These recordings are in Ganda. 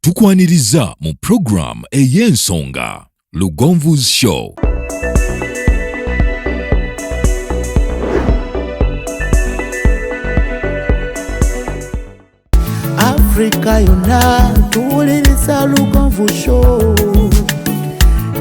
Tukwaniriza mu program ey'ensonga Buwanguzi Show. Africa yonna tuwuliriza Buwanguzi Show.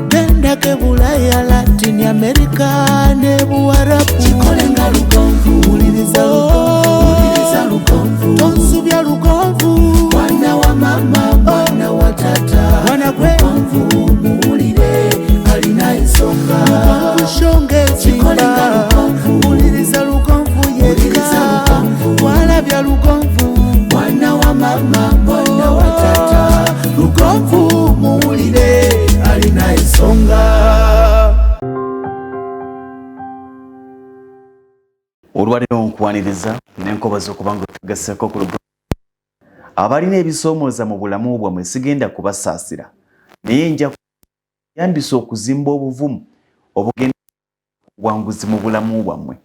Genda Bulaya, Latin America ne Buwarabu. Chikolenga Buwanguzi, wuliriza Buwanguzi. Tonsubya Buwanguzi. Mwana wa mama, mwana wa tata. Mwana gwe Buwanguzi muwulire alina ensonga. Buwanguzi Show ng'ezimba. Wuliriza Buwanguzi yekka. Walabya Buwanguzi. Mwana wa mama, mwana wa tata. Buwanguzi muwulire alina ensonga. Olwaliro nkwaniriza n'enkobaza okuba nga tugasseeko ku lugo abalina ebisoomooza mu bulamu bwammwe sigenda kubasaasira naye nja kuyambisa okuzimba obuvumu obugenda buwanguzi mu bulamu bwammwe.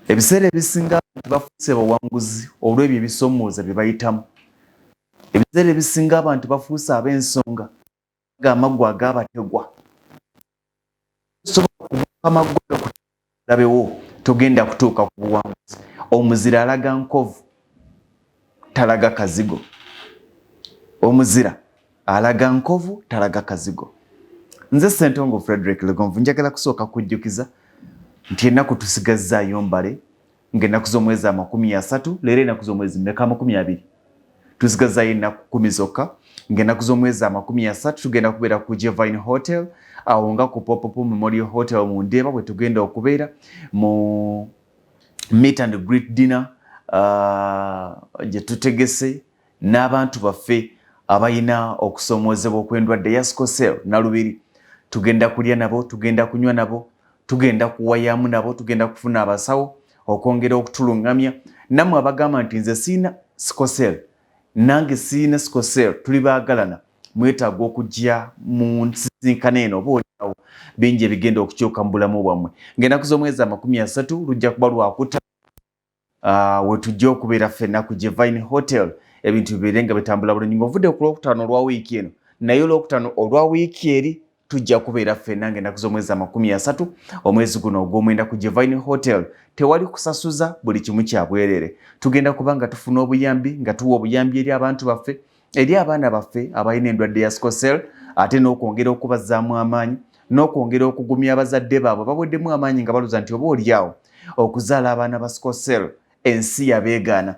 Ebiseera ebisinga abantu bafuuse bawanguzi olw'ebyo ebisoomooza bye bayitamu. Ebiseera ebisinga abantu bafuuse ab'ensonga ng'amaggwa agaabategwa. Sobola kubuuka amaggwa gakulabewo togenda kutuuka ku buwanguzi. Omuzira alaga nkovu talaga kazigo. Omuzira alaga nkovu talaga kazigo. Nze Ssentongo Frederick Lugonvu njagala kusooka kujjukiza nti ennaku tusigazzaayo mbale ng'ennaku z'omwezi 30 leero ennaku z'omwezi 20. Tusigazzaayo ennaku 10 zokka ng'ennaku z'omwezi 30 tugenda kubeera ku GYEBAALI Hotel awo nga ku Pop-up Memorial Hotel mu Ndeeba bwe tugenda okubeera mu meet and greet dinner gye tutegese n'abantu baffe abayina okusoomoozebwa okw'endwadde ya Sikosel Nalubiri. Tugenda kulya nabo, tugenda kunywa nabo, tugenda kuwayaamu nabo, tugenda kufuna abasawo okwongera okutulungamya. Nammwe abagamba nti nze siina Sikosel nange siina Sikosel tuli baagalana mwetaaga okujja mu nsisinkano eno obaolyawo bingi ebigenda okukyuka mu bulamu bwammwe. Ng'ennaku z'omwezi 30 lujja kuba lwakuta we tujja okubeera ffenna ku GYEBAALI Hotel ebintu bibeere nga bitambula bulungi. Ng'ovudde ku Lwokutaano olwa wiiki eno naye Olwokutaano olwa wiiki eri tujja kubeera ffenna ng'ennaku z'omwezi 30 omwezi guno ogw'omwenda ku GYEBAALI Hotel. Tewali kusasuza, buli kimu kya bwereere. Tugenda kuba nga tufuna obuyambi nga tuwa obuyambi eri abantu baffe, eri abaana baffe abalina endwadde ya Sikosel, ate n'okwongera okubazzaamu amaanyi n'okwongera okugumya abazadde baabwe baweddemu amaanyi nga balooza nti obaolyawo okuzaala abaana ba Sikosel ensi yabeegaana.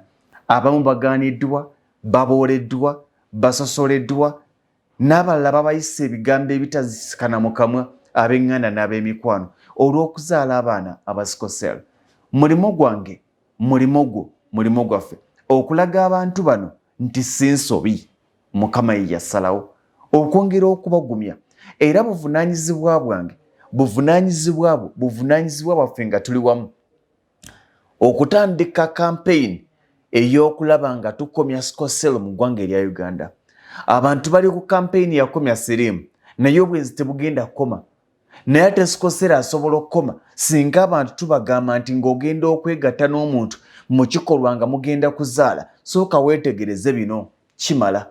Abamu bagaaniddwa, babooleddwa, basosoleddwa, n'abalala babayise ebigambo ebitazisikana mu kamwa ab'eŋŋanda n'ab'emikwano olw'okuzaala abaana aba Sikosel. Mulimo gwange, mulimo gwo, mulimo gwaffe okulaga abantu bano nti si nsobi, Mukama ye yasalawo okwongera okubagumya. Era buvunaanyizibwa bwange, buvunaanyizibwa bwo, buvunaanyizibwa bwaffe nga tuli wamu okutandika kampeyini ey'okulaba nga tukomya Sikosel mu ggwanga erya Uganda. Abantu bali ku kampeyini yakomya siriimu naye obwenzi tebugenda kukoma. Naye ate Sikosel asobola okukoma singa abantu tubagamba nti ng'ogenda okwegatta n'omuntu mu kikolwa nga mugenda kuzaala, sooka weetegereze bino kimala.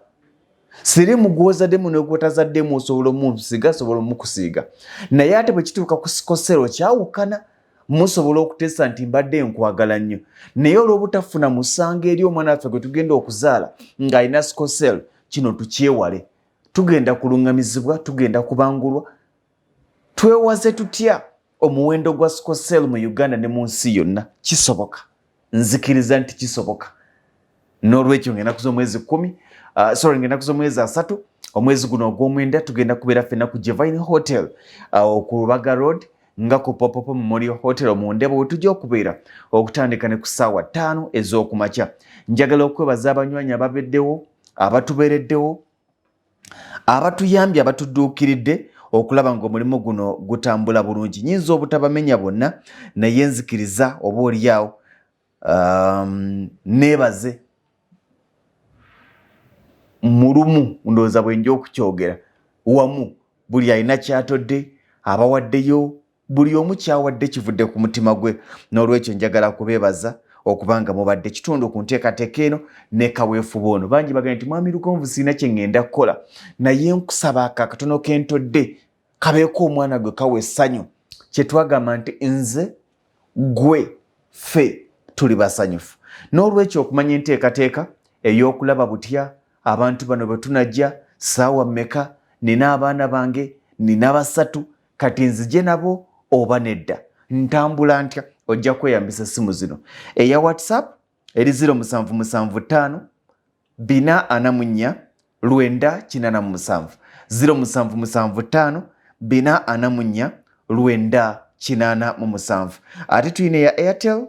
Siriimu gw'ozaddemu n'ogwotazaddemu osobola omusiiga, asobola omukusiiga. Naye ate bwe kituuka ku Sikosel kyawukana. Musobola okuteesa nti mbadde nkwagala nnyo naye olw'obutafuna musango eri omwana waffe gwe tugenda okuzaala ng'alina Sikosel, kino tukyewale. Tugenda kulungamizibwa, tugenda kubangulwa. Twewaze tutya omuwendo gwa Sikosel mu Uganda ne mu nsi yonna? Kisoboka, nzikiriza nti kisoboka. N'olwekyo ng'ennaku z'omwezi 3 omwezi guno ogw'omwenda tugenda kubeera ffenna ku GYEBAALI Hotel ku Lubaga Road nga ku Pop-up Memorial Hotel mu Ndeeba we tujja okubeera okutandika ne ku ssaawa 5 ez'okumakya. Njagala okwebaza abanywanyi ababeddewo, abatubeereddewo, abatuyambye, abatudduukiridde okulaba ng'omulimu guno gutambula bulungi. Nyinza obutabamenya bonna naye nzikiriza obaolyawo neebaze mulumu ndowooza bwenja okukyogera wamu buli alina kyatodde abawaddeyo buli omu kyawadde kivudde ku mutima gwe. N'olwekyo njagala kubeebaza okubanga mubadde kitundu ku nteekateeka eno ne kaweefube ono. Bangi bagamba nti mwami Lugonvu sirina kye ŋŋenda kukola naye nkusaba akatono ke ntodde kabeeko omwana gwe kawa essanyu. Kye twagamba nti nze gwe ffe tuli basanyufu. N'olwekyo okumanya enteekateeka ey'okulaba butya abantu bano bwe tunajja ssaawa mmeka, nina abaana bange, nina basatu, kati nzije nabo oba nedda, ntambula ntya, ojja kweyambisa simu zino. Eya WhatsApp eri 0775 444 987 0775 444 987. Ate tuyina eya Airtel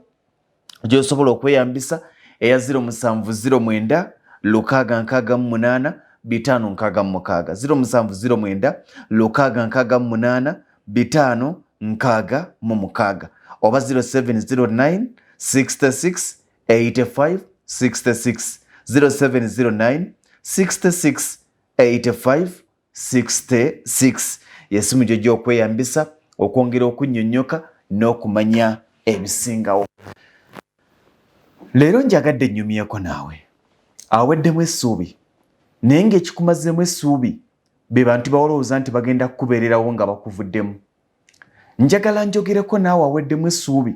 gy'osobola okweyambisa eya 0709 668 566 0709 668 566 oba 0709 66 85 66 0709 66 85 66 yesimu gyo gy'okweyambisa okwongera okunnyonnyoka n'okumanya ebisingawo. Leero njagadde nnyumyeko naawe aweddemu essuubi naye ng'ekikumazeemu essuubi be bantu bawolowooza nti bagenda kukubeererawo nga bakuvuddemu. Njagala njogereko naawe aweddemu essuubi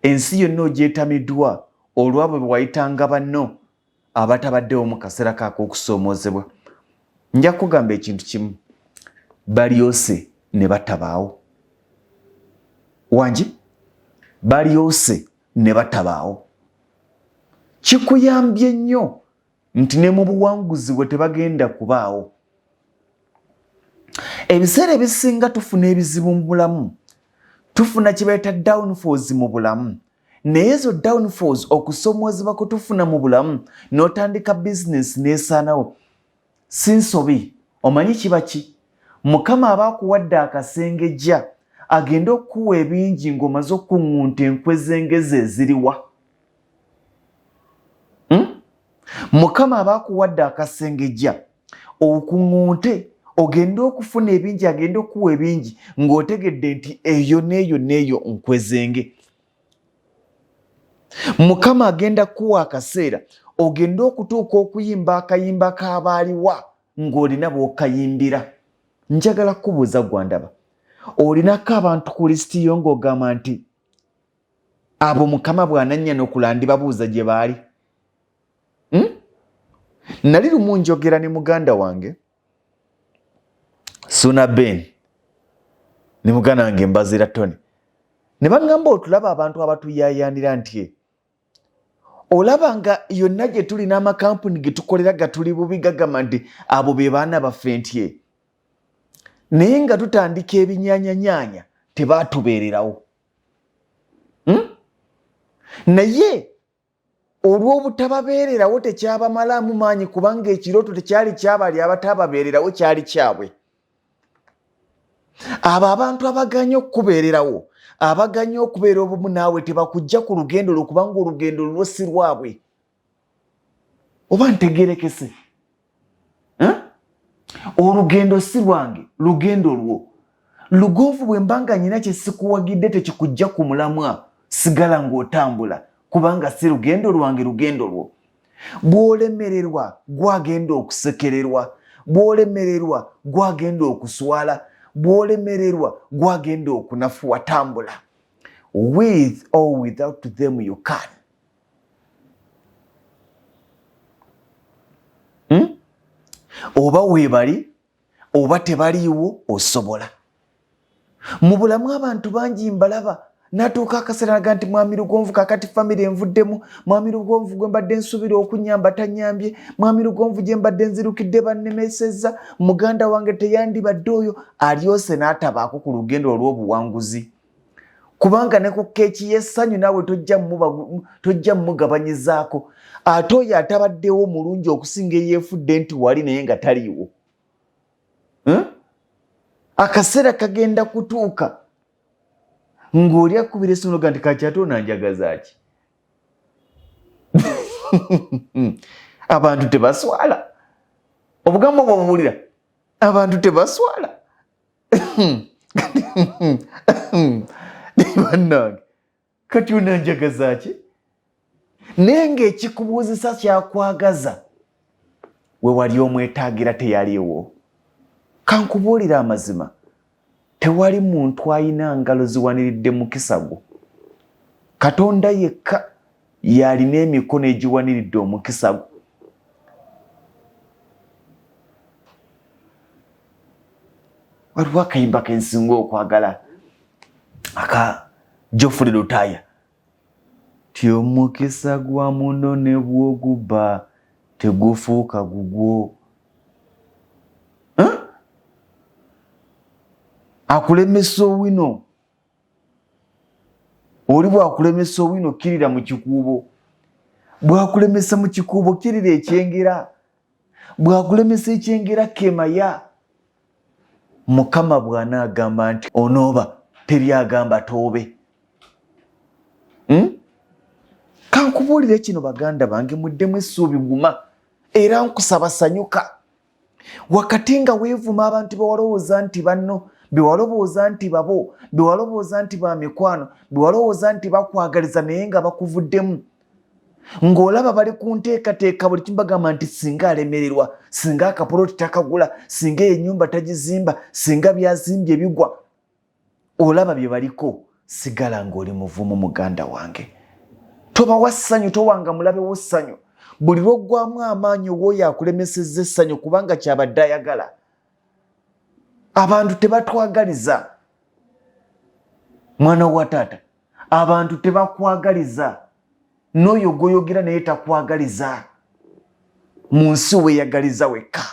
ensi yonna ogyetamiddwa olwabo bwe wayitanga banno abatabaddewo mu kaseera kaako okusoomoozebwa. Nja kugamba ekintu kimu, balyose ne batabaawo. Wangi balyose ne batabaawo. Kikuyambye nnyo nti ne mu buwanguzi bwe tebagenda kubaawo. Ebiseera ebisinga tufuna ebizibu mu bulamu, tufuna kye bayita downfalls mu bulamu, naye ezo downfalls okusoomoozebwa kwe tufuna mu bulamu n'otandika bizinesi n'esaanawo si nsobi. Omanyi kiba ki? Mukama aba akuwadde akasengejja agende okukuwa ebingi ng'omaze okuŋŋunta enkwe z'engezi eziriwa. Mukama aba akuwadde akasengejja okuŋŋunte ogende okufuna ebingi, agende okuwa ebingi ng'otegedde nti eyo n'eyo n'eyo nkwezenge. Mukama agenda kuwa akaseera ogende okutuuka okuyimba akayimba k'abaaliwa ng'olina b'okayimbira. Njagala kubuuza gwandaba, olinako abantu ku lisiti yo ng'ogamba nti abo Mukama bw'anannya n'okulaba ndibabuuza gye baali? Nali lumu njogera ne muganda wange Suna Ben ne muganda wange Mbazira Tony, ne baŋŋamba otulaba abantu abatuyaayaanira nti olaba nga yonna gye tuli n'amakampuni ge tukolera gatuli bubi gagamba nti abo be baana baffe nti naye nga tutandika ebinyaanyanyaanya tebaatubeererawo. Naye olw'obutababeererawo tekyabamalaamu maanyi kubanga ekirooto tekyali kyabali abatababeererawo, kyali kyabwe. Abo abantu abaganya okubeererawo, abaganya okubeera obumu naawe tebakujja ku lugendo lwo kubanga olugendo lwo si lwabwe. Oba ntegeerekese? Olugendo si lwange, lugendo lwo. Lugonvu bwe mbanga nyina kye sikuwagidde tekikujja ku mulamwa, sigala ng'otambula kubanga si lugendo lwange, lugendo lwo. Bw'olemererwa gwagenda okusekererwa, bw'olemererwa gwagenda okuswala, bw'olemererwa gwagenda okunafuwa. Tambula. With or without them you can. Oba weebali oba tebaliiwo osobola. Mu bulamu abantu bangi mbalaba natuuka akaseera naga nti mwami Lugonvu kakati famire envuddemu, mwami Lugonvu gwe mbadde nsuubira okunyamba tanyambye, mwami Lugonvu gye mbadde nzirukidde bannemesezza, muganda wange teyandibadde oyo. Alyose n'atabaako ku lugendo olw'obuwanguzi kubanga ne ku keeki y'essanyu naawe tojja mmugabanyizaako. Ate oyo atabaddewo mulungi okusinga eyeefudde nti wali naye nga taliiwo. Akaseera kagenda kutuuka ng'oli akubira essimu noga nti kati ate onanjagaza ki? Abantu tebaswala. Obugambo bw'obuwulira, abantu tebaswala. Bannange, kati onanjagaza ki? Nenge ekikubuuzisa kyakwagaza we wali omwetaagira teyaliwo. Kankubuulira amazima, tewali muntu ayina ngalo ziwaniridde mukisa gwo. Katonda yekka yalina emikono egiwaniridde omukisa gwo. Waliwo akayimba kensinga okwagala aka Geoffrey Lutaya ti omukisa gwa muno ne bw'oguba tegufuuka gugwo. Akulemesa owino, oli bwakulemesa owino kirira mu kikuubo, bwakulemesa mu kikuubo kirira ekyengera, bwakulemesa ekyengera kemaya. Mukama bw'anaagamba nti onooba teri agamba toobe. Kankubuulire kino baganda bange, muddemu essuubi guma era nkusaba sanyuka. Wakati nga weevuma abantu bewalowooza nti banno, bewalowooza nti babo, bewalowooza nti ba mikwano, bewalowooza nti bakwagaliza naye nga bakuvuddemu, ng'olaba bali ku nteekateeka buli kimu bagamba nti singa alemererwa, singa akapoloti takagula, singa ennyumba tagizimba, singa byazimbye bigwa, olaba bye baliko. Sigala ng'oli muvumu muganda wange. Toba wa ssanyu, towanga mulabe w'essanyu. Buli lw'oggwamu amaanyi w'oyo akulemesezza essanyu kubanga kyabadde ayagala. Abantu tebatwagaliza. Mwana wa taata, abantu tebakwagaliza. N'oyo gw'oyogera naye takwagaliza. Mu nsi weeyagaliza wekka.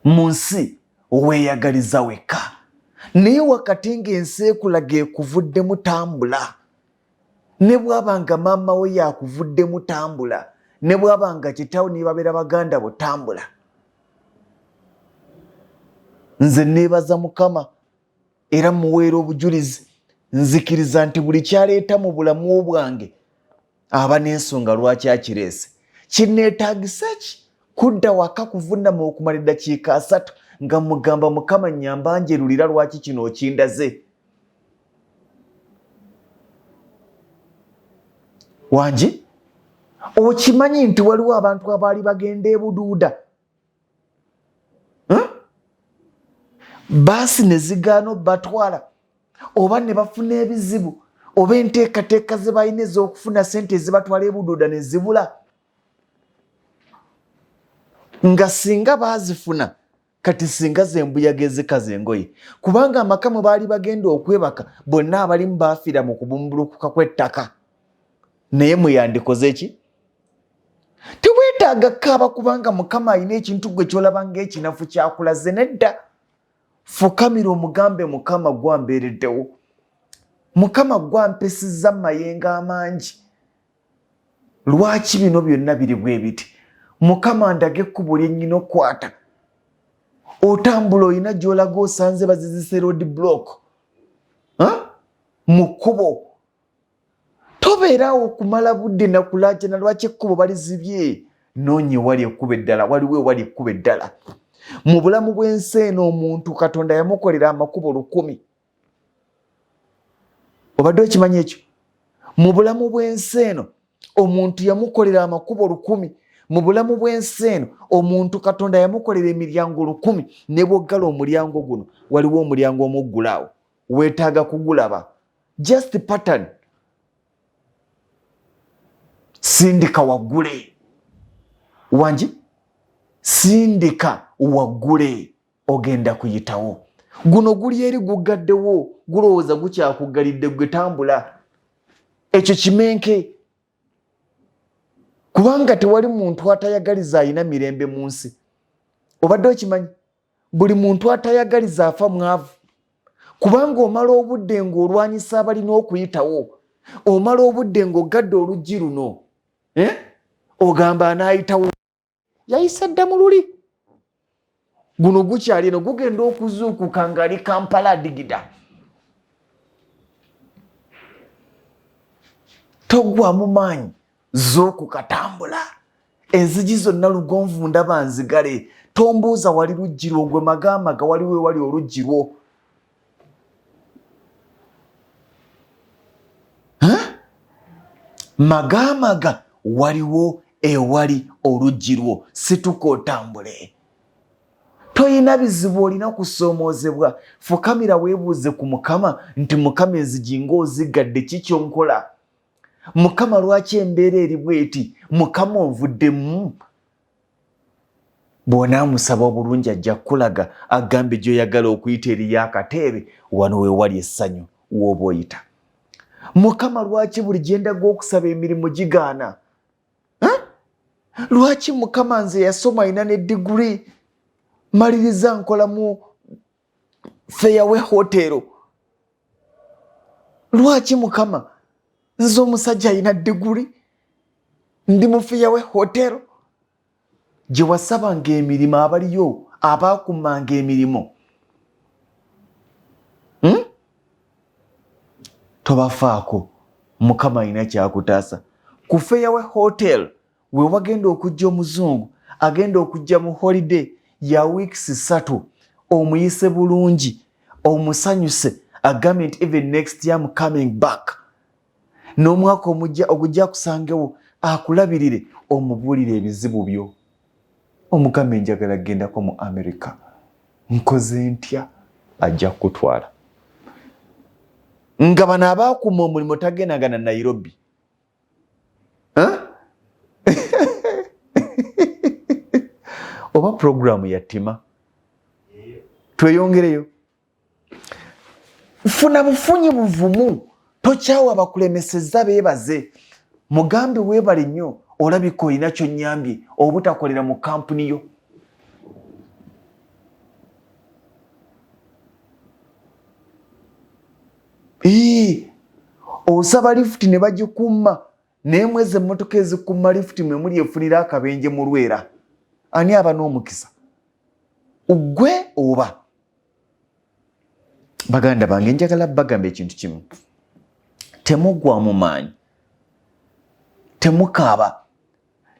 Mu nsi weeyagaliza wekka. Naye wakati ng'ensi ekulaga ekuvuddemu tambula. Ne bw'abanga maama we yakuvuddemu tambula. Ne bw'abanga kitaawo ne babeera baganda bo tambula. Nze neebaza Mukama era muweera obujulizi. Nzikiriza nti buli kyaleeta mu bulamu bwange aba n'ensonga lwaki akireese. Kinneetaagisa ki? Kudda waka kuvunama okumala eddakiika 3 nga mugamba Mukama nnyamba njerulira lwaki kino okindaze. Wangi, okimanyi nti waliwo abantu abaali bagenda ebuduuda, baasi ne zigaana batwala, oba ne bafuna ebizibu, oba enteekateeka ze balina ez'okufuna ssente ezibatwala ebuduuda ne zibula. Nga singa baazifuna kati singa zembuyaga ezikaza engoye, kubanga amaka mwe baali bagenda okwebaka bonna abalimu baafiira mu kubumbulukuka kw'ettaka. Naye mweyandikoze ki? Teweetaaga kaaba kubanga Mukama alina ekintu gwe ky'olaba ng'ekinafu kyakulaze. Nedda, fukamira omugambe Mukama gwambeereddewo. Mukama gwampesizza mu mayengo amangi. Lwaki bino byonna biri bwe biti? Mukama ndage ekkubo lye nnyina okkwata. Otambula olina gy'olaga osanze bazizise road block mu kkubo. Tobeeraawo okumala budde na kulaaja na lwaki ekkubo balizibye. Noonye wali ekkubo eddala, waliwo ewali ekkubo eddala. Mu bulamu bw'ensi eno omuntu Katonda yamukolera amakubo 100. Obadde okimanyi ekyo? Mu bulamu bw'ensi eno omuntu yamukolera amakubo 100. Mu bulamu bw'ensi eno omuntu Katonda yamukolera emiryango 100. Ne bw'oggala omulyango guno waliwo omulyango omuggulaawo. Weetaaga kugulaba. Just pattern. Sindika waggule. Wangi? Sindika waggule. Ogenda kuyitawo. Guno guli eri gugaddewo. Gulowooza gukyakuggalidde gwe tambula. Ekyo kimenke. Kubanga tewali muntu atayagaliza alina mirembe mu nsi. Obadde okimanyi? Buli muntu atayagaliza afa mwavu. Kubanga omala obudde ng'olwanyisa abalina okuyitawo. Omala obudde ng'ogadde oluggi luno. Ogamba anaayitawo. Yayise dda mu luli. Guno gukyali eno gugenda okuzuukuka ng'ali Kampala digida. Togwamu maanyi z'okukatambula. Enzigi zonna Lugonvu ndaba nzigale. Tombuuza wali luggi lwo, gwe magamaga waliwo ewali oluggi lwo. magamaga waliwo ewali oluggi lwo situka otambule. Toyina bizibu olina kusomoozebwa. Fukamira weebuuze ku Mukama nti Mukama enzigi ng'ozigadde kikyo nkola. Mukama lwaki embeera eri bweti? Mukama onvuddemu. Bw'onaamusaba obulungi ajja kukulaga agambe gy'oyagala okuyita eriyo akateebe wano weewali essanyu w'oba oyita. Mukama lwaki buli gye ndaga okusaba emirimu gigaana? Lwaki Mukama nze yasoma alina ne diguri maliriza nkola mu Fairway Hotel? Lwaki Mukama nze omusajja alina diguri ndi mu Fairway Hotel? Gye wasabanga emirimu abaliyo abaakummanga emirimu tobafaako. Mukama alina kyakutaasa. Ku Fairway Hotel we wagenda okujja omuzungu agenda okujja mu holiday ya weeks 3 omuyise bulungi omusanyuse agambye nti even next year I'm coming back. N'omwaka ogujja kusangewo akulabirire omubuulire ebizibu byo. Omukama njagala gendako mu America. Nkoze ntya? Ajja kutwala. Nga bano abaakuma omulimu tagendagana Nairobi. Oba programu yatima. Tweyongereyo. Funa bufunyi buvumu. Tokyawa abakulemesezza beebaze. Mugambe weebale nnyo olabika olina kyonnyambye obutakolera mu kampuni yo. Osaba lifuti ne bagikuuma naye mwezi emmotoka ezikuuma lifuti mwe muli efunira akabenje mu Lwera. Ani aba n'omukisa? Ggwe oba? Baganda bange njagala bagamba ekintu kimu. Temugwa mu maanyi. Temukaaba.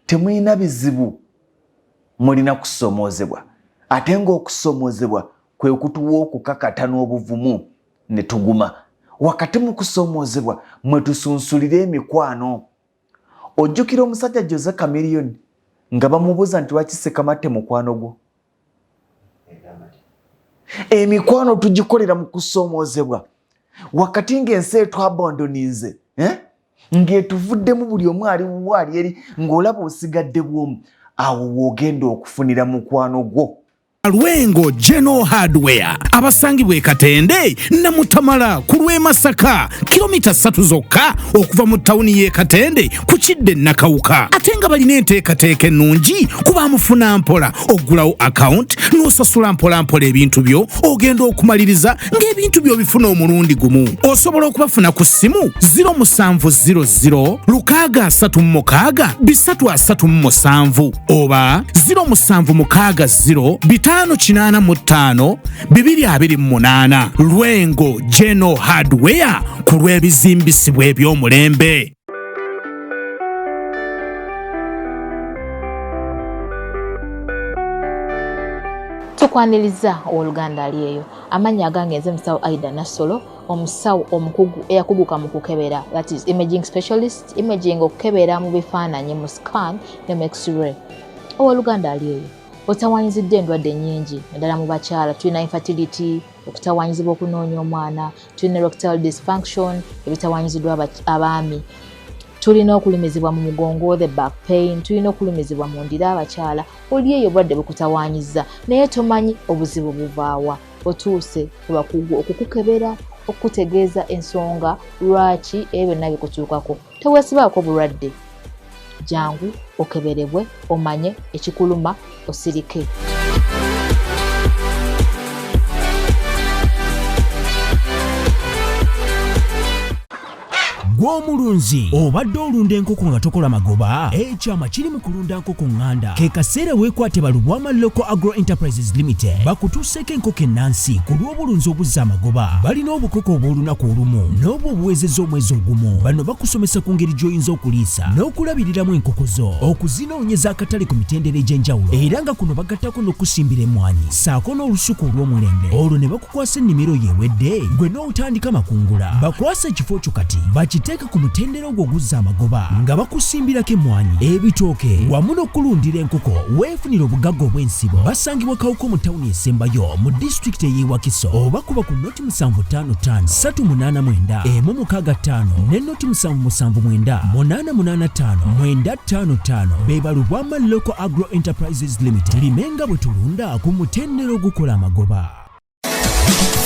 Temulina bizibu. Mulina kusomoozebwa. Ate ng'okusomoozebwa kwe kutuwa okukakata n'obuvumu ne tuguma. Wakati mu kusomoozebwa mwe tusunsulira emikwano. Ojjukira omusajja Jose Chameleone nga bamubuuza nti lwaki Ssekamatte mukwano gwo? Emikwano tugikolera mu kusomoozebwa. Wakati ng'ensi etwabondoninze ng'etuvuddemu buli omu ali waali eri ng'olaba osigadde bwomu, awo woogenda okufunira mukwano gwo. Lwengo General Hardware abasangibwa e Katende Namutamala ku lw'e Masaka kilomita 3 zokka okuva mu tawuni y'e Katende ku Kidde Nakawuka. Ate nga balina enteekateeka ennungi kuba mufuna mpola ogulawo account n'osasula mpola ebintu byo ogenda okumaliriza ng'ebintu byo bifuna omulundi gumu. Osobola okubafuna ku ssimu 0700 636 oba 0760 585 228. Lwengo General Hardware ku lw'ebizimbisibwa eby'omulembe. Tukwaniriza oluganda aliyeyo amanya agange nze musawo Aida Nasolo omusawo omukugu eyakuguka mu kukebera, that is imaging specialist, imaging okukebera mu bifaananyi mu scan ne mu x-ray. Oluganda aliyeyo otawanyizidde endwadde nnyingi naddala mu bakyala. Tulina infertility, okutawanyizibwa okunoonya omwana, tulina erectile dysfunction, ebitawanyiziddwa abaami, tulina okulumizibwa mu mugongo, the back pain, tulina okulumizibwa mu ndira abakyala. Oli eyo obulwadde bukutawanyiza naye tomanyi obuzibu buvaawa. Otuuse ku bakugu okukukebera, okutegeeza ensonga lwaki ebyo byonna bikutuukako. Teweesibaako bulwadde. Jangu okeberebwe omanye ekikuluma osirike. Gw'omulunzi obadde olunda enkoko nga tokola magoba? Ekyama kiri mu kulunda nkoko nganda. Ke kaseera weekwate Balubwama Local Agro Enterprises Limited bakutuuseeko enkoko ennansi ku lw'obulunzi obuzza amagoba. Balina obukoko obw'olunaku olumu n'obwo obuweezezza omwezi ogumu. Bano bakusomesa ku ngeri gy'oyinza okuliisa n'okulabiriramu enkoko zo, okuzinoonyeza akatale ku mitendera egy'enjawulo, era nga kuno bagattako n'okusimbira emmwanyi ssaako n'olusuku olw'omulembe. Olwo ne bakukwasa ennimiro yeewedde gwe n'otandika makungula. Bakwasa ekifo kyo kati bakita okuteeka ku mutendera ogwo oguzza amagoba nga bakusimbirako emmwanyi ebitooke wamu n'okulundira enkoko weefunira obugagga obw'ensibo. Basangibwa Kawuko mu tawuni esembayo mu disitulikiti ey'e Wakiso oba kuba ku noti 755 389 165 ne noti 779 885 955. Be Balubwama Local Agro Enterprises Limited. Tulimenga bwe tulunda ku mutendera ogukola amagoba.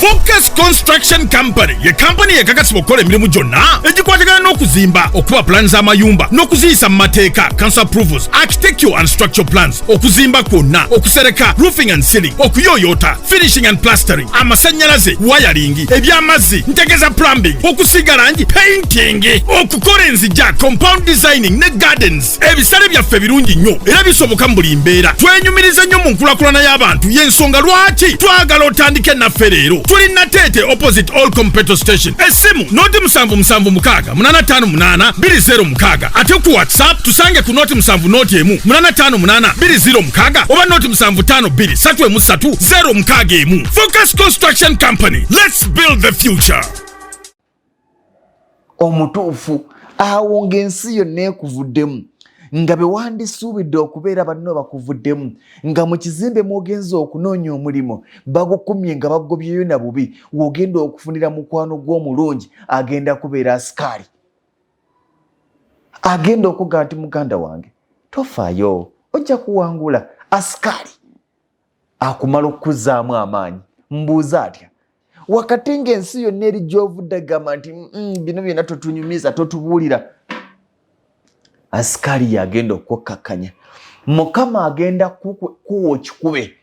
Focus Construction Company ye company ekakasibwa okukola emirimu gyonna egikwatagana n'okuzimba, okuba plans z'amayumba n'okuziyisa mu mateeka, council approvals, architectural and structural plans, okuzimba kwonna, okusereka, roofing and ceiling, okuyooyoota, finishing and plastering, amasannyalaze, wiring, eby'amazzi, ntegeza plumbing, okusiiga langi, painting, okukola enzijja, compound designing ne gardens. Ebisale byaffe birungi nnyo era bisoboka mu buli mbeera. Twenyumiriza nnyo mu nkulakulana y'abantu y'ensonga lwaki twagala otandike naffe leero. Tuli Natete opposite All Petrol Station. Esimu noti 776 858 206. Ate ku WhatsApp tusange ku noti 7 noti emu 858 206 oba noti 752 333 Focus Construction Company. Let's build the future. Omutuufu awo ng'ensi yonna ekuvuddemu nga be wandisuubidde okubeera banno bakuvuddemu nga mu kizimbe mwogenza okunoonya omulimu bagukumye nga bagobyeyo na bubi wogenda okufunira mukwano gw'omulungi agenda kubeera asikaali agenda okuga nti muganda wange tofaayo ojja kuwangula asikaali akumala okuzzaamu amaanyi mbuuza atya wakati ng'ensi yonna eri gy'ovudde gamba nti bino byonna totunyumiza totubuulira asikali yagenda okukkakanya mukama agenda kuwa kikube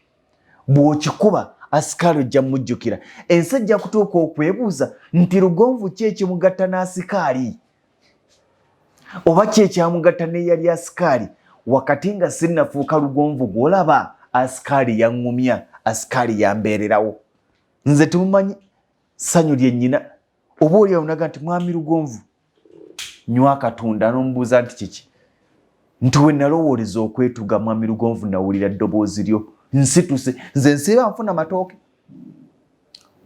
bw'okikuba asikali ojja mujjukira ensi ejja kutuuka okwebuuza nti lugonvu ki ekimugatta n'asikaali oba ki ekyamugatta n'eyali asikaali wakati nga sinnafuuka lugonvu gw'olaba asikaali yaŋŋumya asikaali yambeererawo nze tumumanyi ssanyu lyennyina oba oli awunaga nti mwami lugonvu nywa akatunda n'omubuuza nti kiki nti we nalowooleza okwetuga mwami lugonvu nawulira ddoboozi lyo nsituse nze nsiiba nfuna matooke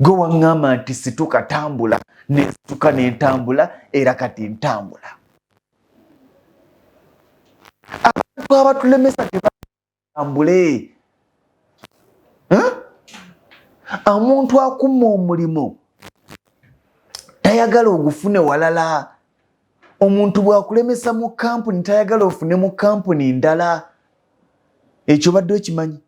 gwe waŋŋamba nti situka tambula nesituka n'entambula era kati ntambula abantu abatulemesa tebatambule omuntu akumma omulimu tayagala ogufune walala omuntu bwakulemesa mu kampuni tayagala ofune mu kampuni ndala ekyo badde okimanyi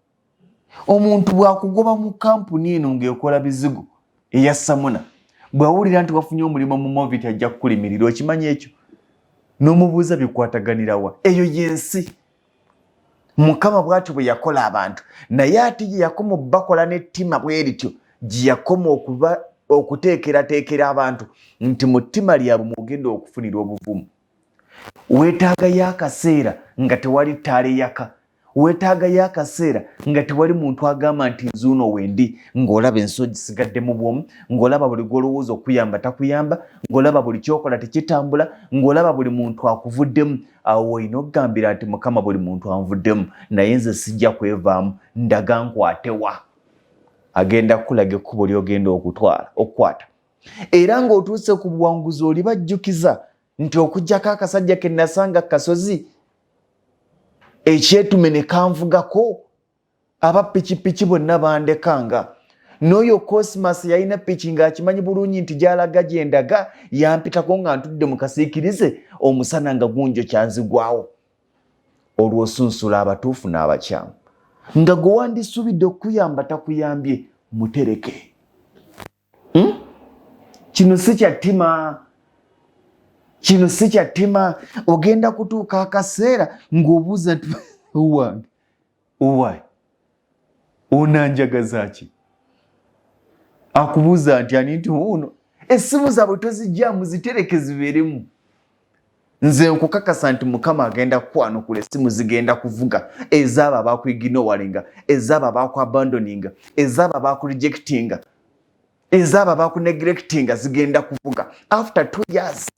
omuntu bwakugoba mu kampuni eno ng'ekola bizigo eya samuna bwawulira nti wafunye omulimu mu moviti ajja kukulimirira okimanyi ekyo n'omubuuza bikwataganirawa eyo yensi mukama bwatyo bwe yakola abantu naye ate gye yakoma bakola n'ettima bwerityo gye yakoma okuteekerateekera abantu nti mu ttima lyabwe mugenda okufunira obuvumu weetaagayo akaseera nga tewali ttaala eyaka weetaagayo akaseera nga tewali muntu agamba nti nzuuno wendi ng'olaba ensi ogisigadde mu bwomu ng'olaba buli gw'olowooza okuyamba takuyamba ng'olaba buli kyokola tekitambula ng'olaba buli muntu akuvuddemu awo olina okugambira nti mukama buli muntu anvuddemu naye nze sijja kwevaamu ndaga nkwatewa agenda kukulaga ekkubo ly'ogenda okukwata era ng'otuuse ku buwanguzi oli bajjukiza nti okuggyako akasajja ke nasanga kasozi ekyetume ne kanvugako aba pikipiki bonna bandekanga n'oyo Cosmas yalina piki ng'akimanyi bulungi nti gy'alaga gyendaga yampitako nga ntudde mu kasiikirize omusana nga gunjo kyanzigwawo olw'osunsula abatuufu n'abakyamu nga gwe wandisuubidde okuyamba takuyambye mutereke kino si kyattima kino si kyattima ogenda kutuuka akaseera ng'obuuza nti owange owaye onanjagaza ki akubuuza nti ani nti uno essimu zaabwe tozijjamu zitereke zibeeremu nze nkukakasa nti mukama agenda kukwanukula essimu zigenda kuvuga ezaabo abakuiginowalinga ezaabo abakuabandoninga ezaabo abakurejectinga ezaabo abakuneglectinga zigenda kuvuga after 2 years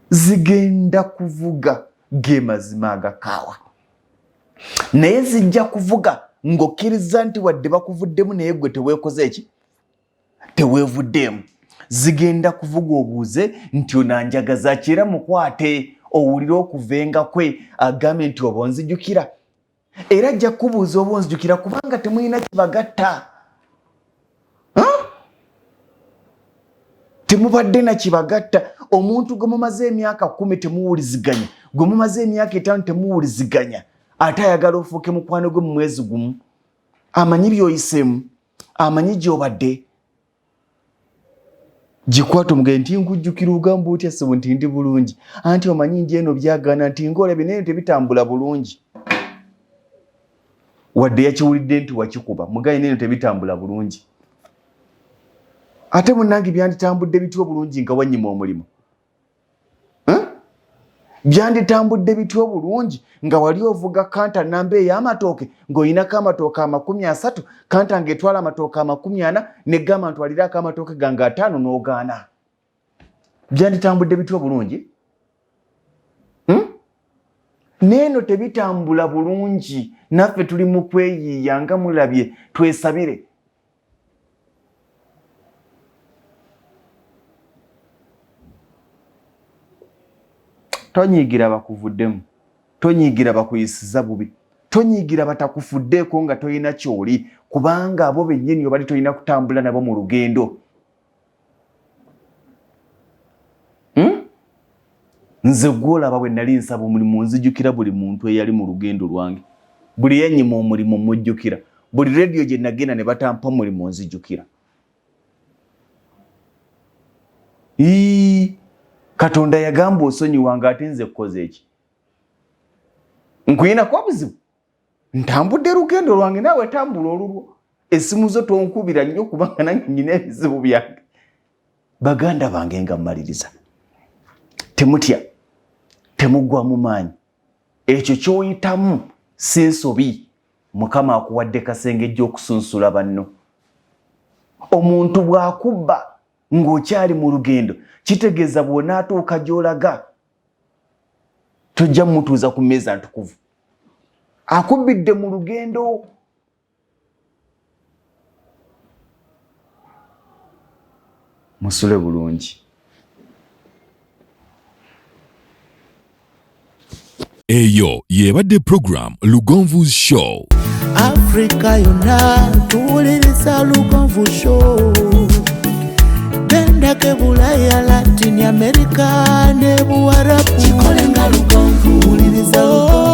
zigenda kuvuga ge mazima agakaawa naye zijja kuvuga ng'okkiriza nti wadde bakuvuddemu naye gwe teweekoze eki teweevuddemu zigenda kuvuga obuuze nti onanjagaza kira mukwate owulira okuvenga kwe agambe nti oba onzijukira era ajja kubuuza oba onzijukira kubanga temulina kibagatta temubadde na kibagatta omuntu gwe mumaze emyaka 10 temuwuliziganya gwe mumaze emyaka 5 temuwuliziganya ate ayagala ofuuke mukwano gwe mu mwezi gumu amanyi byoyisemu amanyi gyobadde jikwata omugende nti nkujjukira ogamba otya ssebo nti ndi bulungi anti omanyi ndi eno byagana nti ng'olabye naye tebitambula bulungi wadde yakiwulidde nti wakikuba mugaye neno tebitambula bulungi ate munnange byanditambudde bityo bulungi nga wanyima omulimu byanditambudde bityo bulungi nga wali ovuga kanta namba ey'amatooke ng'oyinako amatooke 30 kanta ng'etwala amatooke 40 negamba ntwalirako amatooke gange 5 n'ogaana byanditambudde bityo bulungi neeno tebitambula bulungi naffe tuli mu kweyiiya nga mulabye twesabire tonyigira bakuvuddemu tonyigira bakuyisiza bubi tonyigira batakufuddeeko nga toyina kyoli kubanga abo bennyini obali toyina kutambula nabo mu lugendo nze gwolaba bwe nali nsaba omulimu nzijukira buli muntu eyali mu lugendo lwange buli yennyima omulimu mujjukira buli rediyo gye nagenda ne batampa omulimu nzijukira Katonda yagamba osonyiwanga ate nze kukoze eki nkuyina kwa buzibu ntambudde lugendo lwange naawe tambula olulwo essimu zo tonkubira nnyo kubanga nange nyina ebizibu byange baganda bange nga mmaliriza temutya temugwa mu maanyi ekyo kyoyitamu si nsobi mukama akuwadde kasengejja okusunsula banno omuntu bw'akubba ng'okyali mu lugendo kitegeeza bw'onaatuuka gy'olaga tojja mutuuza ku mmeeza ntukuvu akubbidde mu lugendo musule bulungi eyo yebadde program Lugonvu's Show. Afrika yonna tuwuliriza Lugonvu Show. Bendake Bulaya, Latin America ne Buwarabu. Chikolenga Lugonvu. Tuwuliriza Lugonvu.